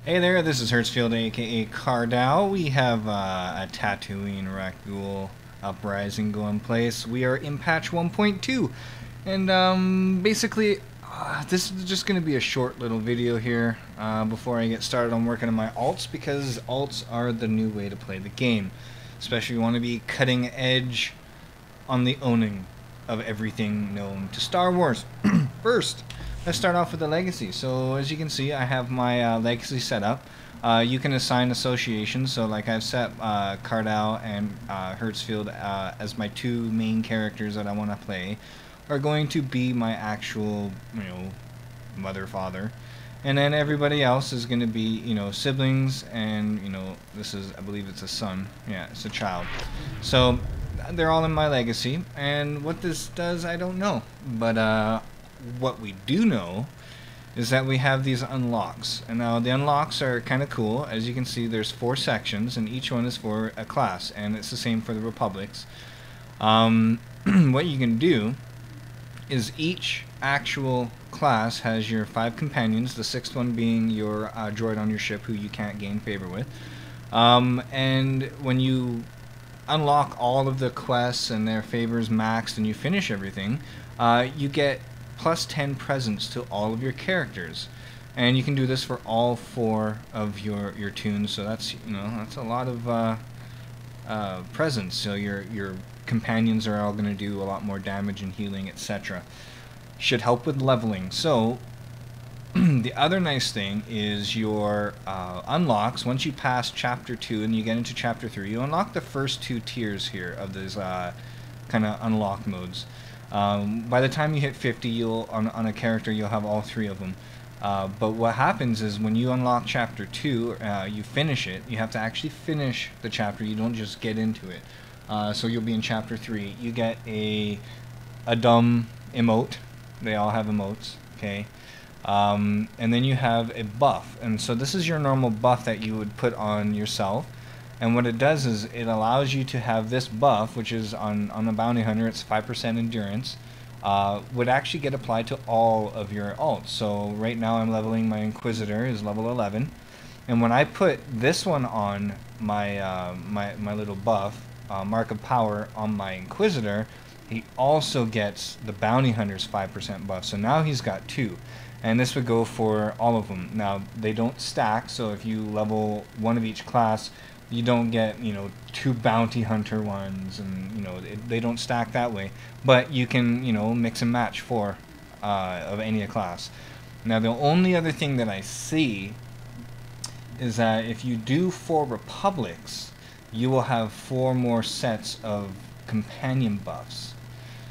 Hey there, this is Hertzfield, aka Cardao. We have a Tatooine Rakghoul Uprising going place. We are in patch 1.2, and basically, this is just going to be a short little video here before I get started on working on my alts, because alts are the new way to play the game, especially if you want to be cutting edge on the owning of everything known to Star Wars. First, let's start off with the legacy. So as you can see, I have my legacy set up. You can assign associations. So like I've set Cardao and Hertzfield as my two main characters that I want to play are going to be my actual, mother, father. And then everybody else is going to be, siblings, and, this is, I believe it's a son. Yeah, it's a child. So they're all in my legacy, and what this does, I don't know. But what we do know is that we have these unlocks. And now the unlocks are kind of cool. As you can see, there's 4 sections, and each one is for a class, and it's the same for the Republics. What you can do is each actual class has your 5 companions, the 6th one being your droid on your ship who you can't gain favor with. And when you unlock all of the quests and their favors maxed and you finish everything, you get plus 10 presents to all of your characters. And you can do this for all 4 of your tunes, so that's, that's a lot of presents. So your companions are all going to do a lot more damage and healing, etc. Should help with leveling. So the other nice thing is your unlocks. Once you pass chapter 2 and you get into chapter 3, you unlock the first 2 tiers here of these kind of unlock modes. By the time you hit 50, you'll on a character, you'll have all 3 of them. But what happens is when you unlock chapter 2, you finish it. You have to actually finish the chapter. You don't just get into it. So you'll be in chapter 3. You get a dumb emote. They all have emotes. Okay. And then you have a buff, and so this is your normal buff that you would put on yourself, and what it does is it allows you to have this buff, which is on the bounty hunter, it's 5% endurance, would actually get applied to all of your alts. So right now I'm leveling my Inquisitor, is level 11, and when I put this one on my my little buff, Mark of Power, on my Inquisitor, he also gets the bounty hunter's 5% buff, so now he's got 2. And this would go for all of them. Now, they don't stack, so if you level 1 of each class, you don't get, 2 bounty hunter ones, and, they don't stack that way. But you can, mix and match 4 of any class. Now, the only other thing that I see is that if you do 4 Republics, you will have 4 more sets of companion buffs.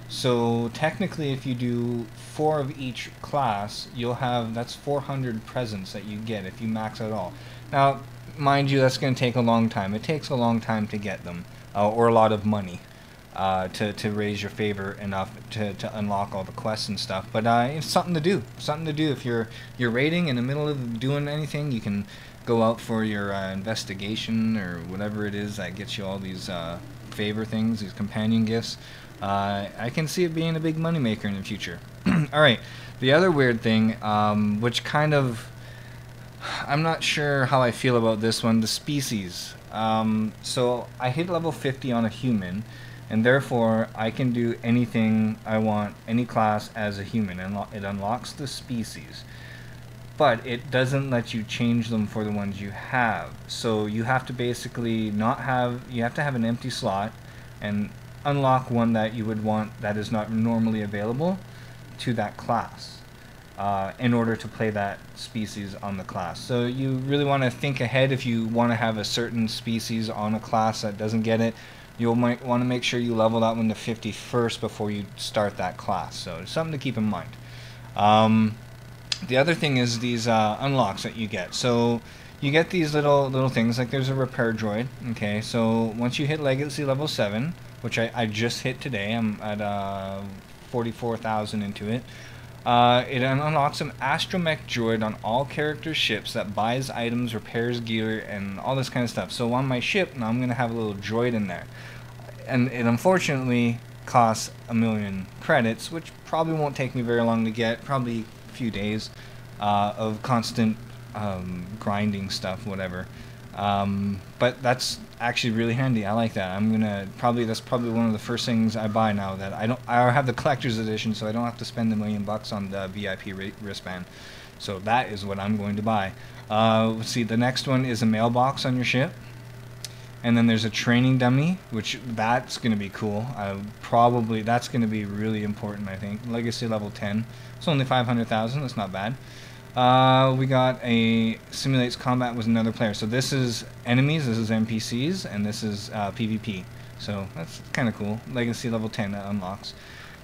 So technically, if you do 4 of each class, you'll have, that's 400 presents that you get if you max out all. Now, mind you, that's going to take a long time. It takes a long time to get them, or a lot of money to raise your favor enough to unlock all the quests and stuff. But it's something to do. Something to do. If you're raiding in the middle of doing anything, you can go out for your investigation or whatever it is that gets you all these favor things, these companion gifts. I can see it being a big moneymaker in the future. Alright, the other weird thing, which kind of, I'm not sure how I feel about this one, the species. So I hit level 50 on a human, and therefore I can do anything I want, any class as a human, and it unlocks the species. But it doesn't let you change them for the ones you have. So you have to basically not have, you have to have an empty slot, and unlock one that you would want that is not normally available to that class in order to play that species on the class. So you really want to think ahead. If you want to have a certain species on a class that doesn't get it, you might want to make sure you level that one to 50 first before you start that class. So it's something to keep in mind. The other thing is these unlocks that you get. So you get these little things, like there's a repair droid. Okay, so once you hit legacy level 7, which I just hit today, I'm at 44,000 into it. It unlocks an astromech droid on all character ships that buys items, repairs gear, and all this kind of stuff. So on my ship now, I'm going to have a little droid in there, and it unfortunately costs 1,000,000 credits, which probably won't take me very long to get, probably a few days of constant grinding stuff, whatever. But that's actually really handy. I like that. That's probably one of the first things I buy now that I have the collector's edition, so I don't have to spend $1 million on the VIP wristband. So that is what I'm going to buy. Let's see, the next one is a mailbox on your ship. And then there's a training dummy, which that's going to be cool. That's going to be really important, I think. Legacy level 10. It's only 500,000. That's not bad. We got a simulates combat with another player. So this is enemies, this is NPCs, and this is PvP. So that's kind of cool. Legacy level 10 that unlocks.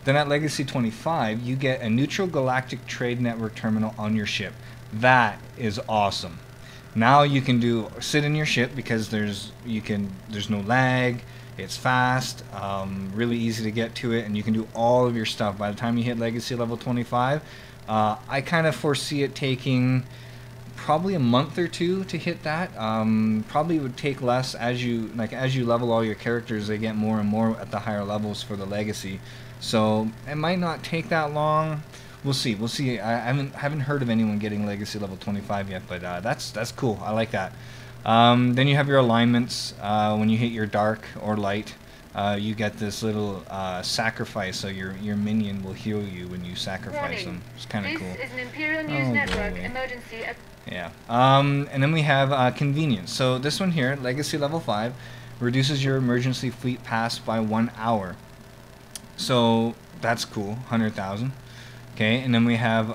Then at Legacy 25, you get a neutral galactic trade network terminal on your ship. That is awesome. Now you can sit in your ship because there's no lag, it's fast, really easy to get to it, and you can do all of your stuff. By the time you hit Legacy level 25, I kind of foresee it taking probably a month or two to hit that. Probably would take less as you level all your characters. They get more and more at the higher levels for the Legacy, so it might not take that long. We'll see. We'll see. I haven't heard of anyone getting Legacy level 25 yet, but that's cool. I like that. Then you have your alignments. When you hit your dark or light, you get this little sacrifice, so your minion will heal you when you sacrifice them. It's kind of cool. This is an Imperial News Network emergency. Yeah. And then we have convenience. So this one here, Legacy level 5, reduces your emergency fleet pass by 1 hour. So that's cool. 100,000. Okay, and then we have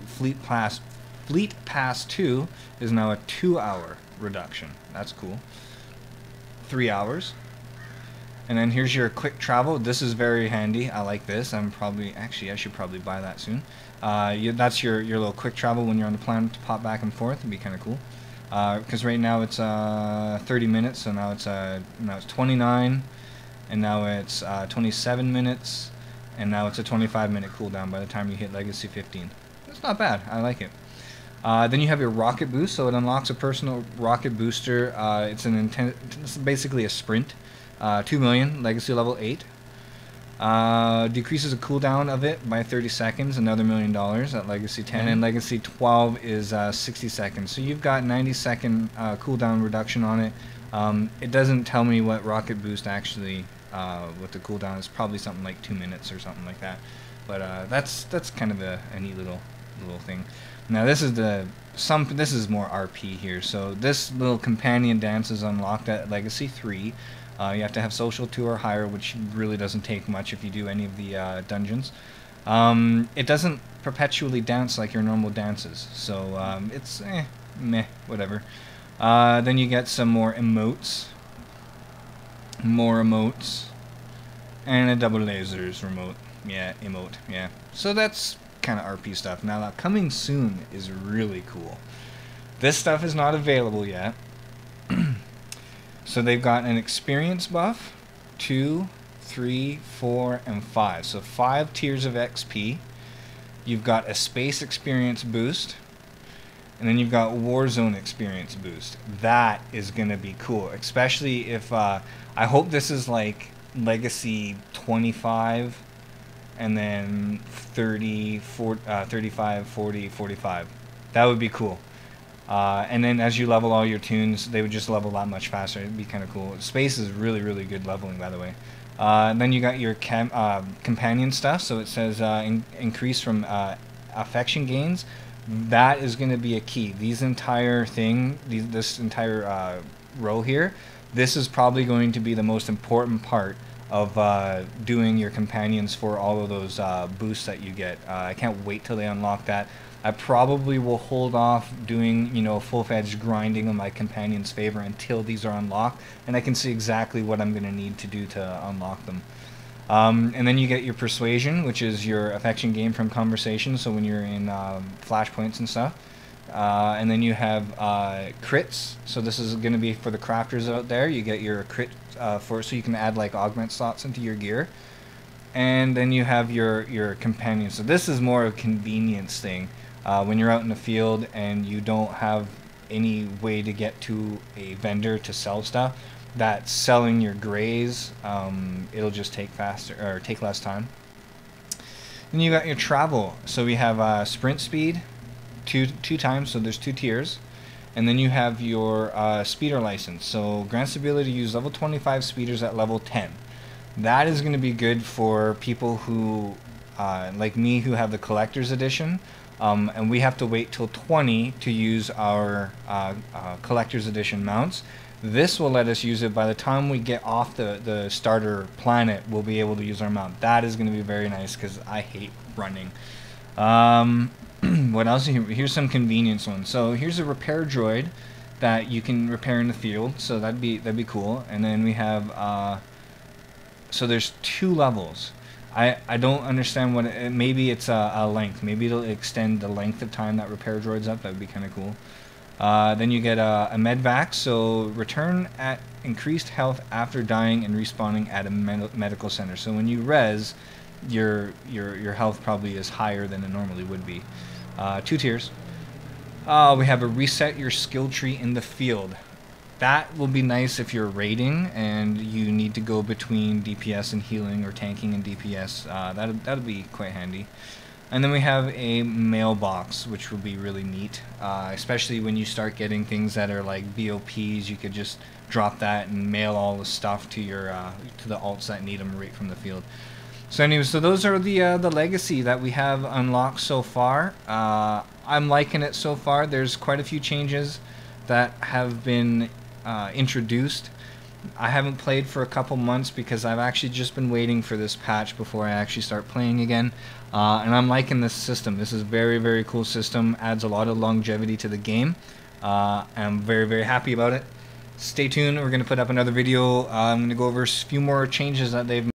Fleet Pass 2 is now a 2-hour reduction. That's cool. 3 hours. And then here's your quick travel. This is very handy. I like this. I should probably buy that soon. That's your little quick travel when you're on the planet to pop back and forth. It'd be kind of cool. Because right now it's 30 minutes, so now it's 29, and now it's 27 minutes. And now it's a 25-minute cooldown by the time you hit Legacy 15. That's not bad. I like it. Then you have your rocket boost, so it unlocks a personal rocket booster. It's basically a sprint. 2 million, Legacy level 8. Decreases the cooldown of it by 30 seconds, another $1 million at Legacy 10. And Legacy 12 is 60 seconds. So you've got 90-second cooldown reduction on it. It doesn't tell me what rocket boost actually with the cooldown. It's probably something like 2 minutes or something like that. But that's kind of a neat little thing. Now this is more RP here. So this little companion dance is unlocked at Legacy 3. You have to have social 2 or higher, which really doesn't take much if you do any of the dungeons. It doesn't perpetually dance like your normal dances, so it's meh, whatever. Then you get some more emotes. And a double lasers remote. Yeah, emote, yeah. So that's kind of RP stuff. Now, coming soon is really cool. This stuff is not available yet. So they've got an experience buff, 2, 3, 4, and 5. So 5 tiers of XP. You've got a space experience boost. And then you've got Warzone experience boost. That is going to be cool. Especially if, I hope this is like Legacy 25 and then 30, 40, 35, 40, 45. That would be cool. And then as you level all your tunes, they would just level that much faster. It'd be kind of cool. Space is really, really good leveling, by the way. And then you got your companion stuff. So it says increase from affection gains. That is going to be a key. This entire row here, this is probably going to be the most important part of doing your companions for all of those boosts that you get. I can't wait till they unlock that. I probably will hold off doing, full-fledged grinding on my companion's favor until these are unlocked, and I can see exactly what I'm going to need to do to unlock them. And then you get your persuasion, which is your affection gain from conversation, so when you're in flashpoints and stuff. And then you have crits, so this is going to be for the crafters out there. You get your crit so you can add like augment slots into your gear. And then you have your companion. So this is more of a convenience thing. When you're out in the field and you don't have any way to get to a vendor to sell stuff, that selling your grays, it'll just take take less time. Then you got your travel. So we have sprint speed, two times, so there's 2 tiers. And then you have your speeder license. So grants the ability to use level 25 speeders at level 10. That is going to be good for people who, like me, who have the collector's edition. And we have to wait till 20 to use our collector's edition mounts. This will let us use it by the time we get off the starter planet. We'll be able to use our mount. That is going to be very nice because I hate running. What else? Here's some convenience ones. So here's a repair droid that you can repair in the field. So that'd be cool. And then we have so there's 2 levels. I don't understand what maybe it's a length. Maybe it'll extend the length of time that repair droid's up. That would be kind of cool. Then you get a medvac. So return at increased health after dying and respawning at a medical center. So when you res, your health probably is higher than it normally would be. 2 tiers. We have a reset your skill tree in the field. That will be nice if you're raiding and you need to go between DPS and healing, or tanking and DPS. That'll be quite handy. And then we have a mailbox, which will be really neat, especially when you start getting things that are like BOPs. You could just drop that and mail all the stuff to your to the alts that need them right from the field. So anyway, so those are the legacy that we have unlocked so far. I'm liking it so far. There's quite a few changes that have been introduced. I haven't played for a couple months because I've actually just been waiting for this patch before I actually start playing again. And I'm liking this system. This is a very, very cool system. Adds a lot of longevity to the game. I'm very, very happy about it. Stay tuned. We're going to put up another video. I'm going to go over a few more changes that they've